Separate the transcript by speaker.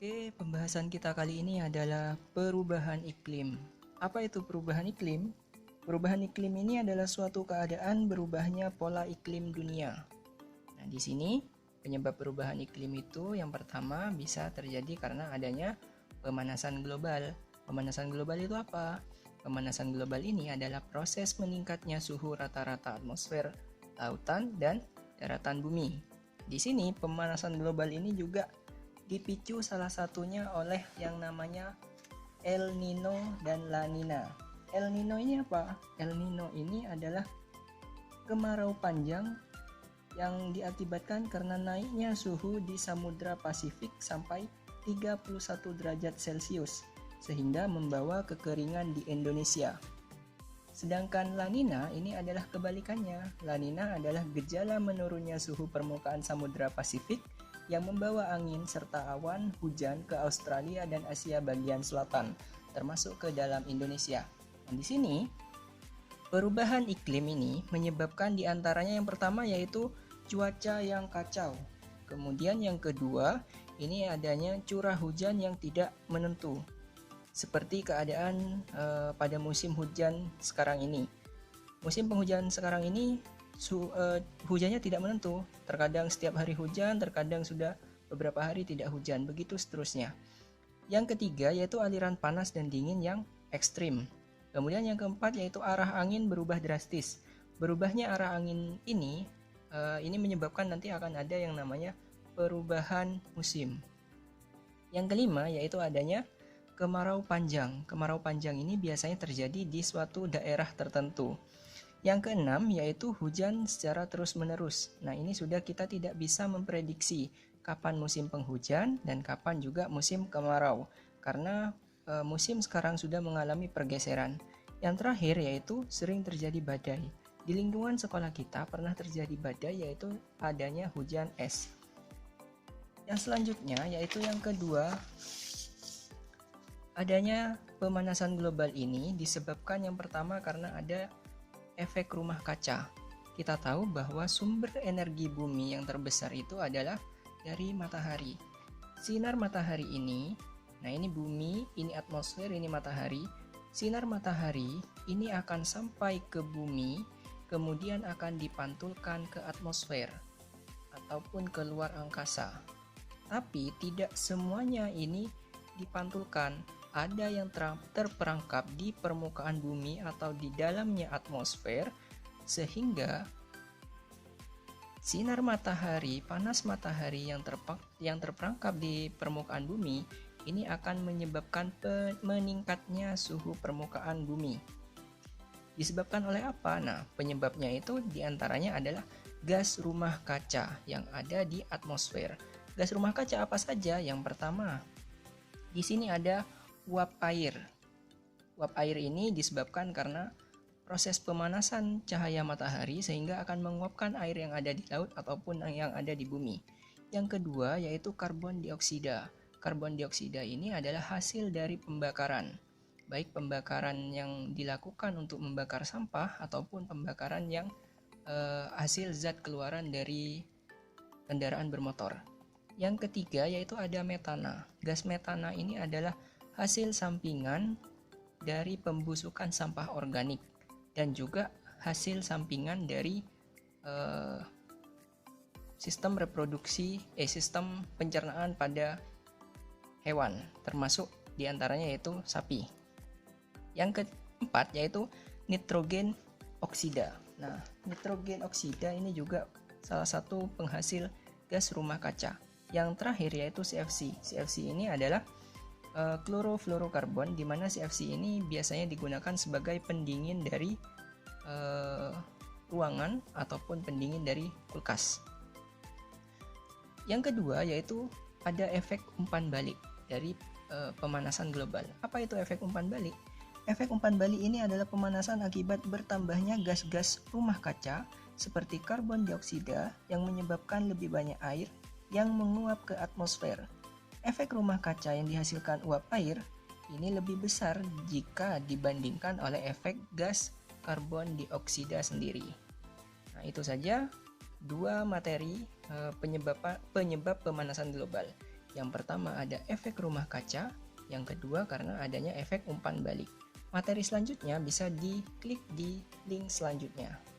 Speaker 1: Oke, pembahasan kita kali ini adalah perubahan iklim. Apa itu perubahan iklim? Perubahan iklim ini adalah suatu keadaan berubahnya pola iklim dunia. Nah, di sini penyebab perubahan iklim itu yang pertama bisa terjadi karena adanya pemanasan global. Pemanasan global itu apa? Pemanasan global ini adalah proses meningkatnya suhu rata-rata atmosfer, lautan, dan daratan bumi. Di sini pemanasan global ini juga dipicu salah satunya oleh yang namanya El Nino dan La Nina. El Nino ini apa? El Nino ini adalah kemarau panjang yang diakibatkan karena naiknya suhu di Samudra Pasifik sampai 31 derajat Celcius sehingga membawa kekeringan di Indonesia. Sedangkan La Nina ini adalah kebalikannya. La Nina adalah gejala menurunnya suhu permukaan Samudra Pasifik yang membawa angin serta awan hujan ke Australia dan Asia bagian selatan, termasuk ke dalam Indonesia. Dan di sini, perubahan iklim ini menyebabkan diantaranya yang pertama yaitu cuaca yang kacau. Kemudian yang kedua, ini adanya curah hujan yang tidak menentu. Seperti keadaan pada musim hujan sekarang ini. Musim penghujan sekarang ini hujannya tidak menentu, terkadang setiap hari hujan, terkadang sudah beberapa hari tidak hujan, begitu seterusnya. Yang ketiga yaitu aliran panas dan dingin yang ekstrim. Kemudian yang keempat yaitu arah angin berubah drastis. Berubahnya arah angin ini menyebabkan nanti akan ada yang namanya perubahan musim. Yang kelima yaitu adanya kemarau panjang. Kemarau panjang ini biasanya terjadi di suatu daerah tertentu. Yang keenam yaitu hujan secara terus-menerus. Nah, ini sudah kita tidak bisa memprediksi kapan musim penghujan dan kapan juga musim kemarau karena musim sekarang sudah mengalami pergeseran. Yang terakhir yaitu sering terjadi badai. Di lingkungan sekolah kita pernah terjadi badai yaitu adanya hujan es. Yang selanjutnya yaitu yang kedua, adanya pemanasan global ini disebabkan yang pertama karena ada efek rumah kaca. Kita tahu bahwa sumber energi bumi yang terbesar itu adalah dari matahari. Sinar matahari ini, nah ini bumi, ini atmosfer, ini matahari. Sinar matahari ini akan sampai ke bumi, kemudian akan dipantulkan ke atmosfer ataupun ke luar angkasa. Tapi tidak semuanya ini dipantulkan. Ada yang terperangkap di permukaan bumi atau di dalamnya atmosfer sehingga sinar matahari, panas matahari yang terperangkap di permukaan bumi ini akan menyebabkan meningkatnya suhu permukaan bumi. Disebabkan oleh apa? Nah, penyebabnya itu diantaranya adalah gas rumah kaca yang ada di atmosfer. Gas rumah kaca apa saja? Yang pertama, di sini ada uap air. Uap air ini disebabkan karena proses pemanasan cahaya matahari sehingga akan menguapkan air yang ada di laut ataupun yang ada di bumi. Yang kedua yaitu karbon dioksida. Karbon dioksida ini adalah hasil dari pembakaran. Baik pembakaran yang dilakukan untuk membakar sampah ataupun pembakaran yang hasil zat keluaran dari kendaraan bermotor. Yang ketiga yaitu ada metana. Gas metana ini adalah hasil sampingan dari pembusukan sampah organik dan juga hasil sampingan dari sistem pencernaan pada hewan, termasuk diantaranya yaitu sapi. Yang keempat yaitu nitrogen oksida. Nah, nitrogen oksida ini juga salah satu penghasil gas rumah kaca. Yang terakhir yaitu CFC. CFC ini adalah klorofluorokarbon, di mana CFC ini biasanya digunakan sebagai pendingin dari ruangan ataupun pendingin dari kulkas. Yang kedua yaitu ada efek umpan balik dari pemanasan global. Apa itu efek umpan balik? Efek umpan balik ini adalah pemanasan akibat bertambahnya gas-gas rumah kaca seperti karbon dioksida yang menyebabkan lebih banyak air yang menguap ke atmosfer. Efek rumah kaca yang dihasilkan uap air ini lebih besar jika dibandingkan oleh efek gas karbon dioksida sendiri. Nah, itu saja dua materi penyebab pemanasan global. Yang pertama ada efek rumah kaca, yang kedua karena adanya efek umpan balik. Materi selanjutnya bisa diklik di link selanjutnya.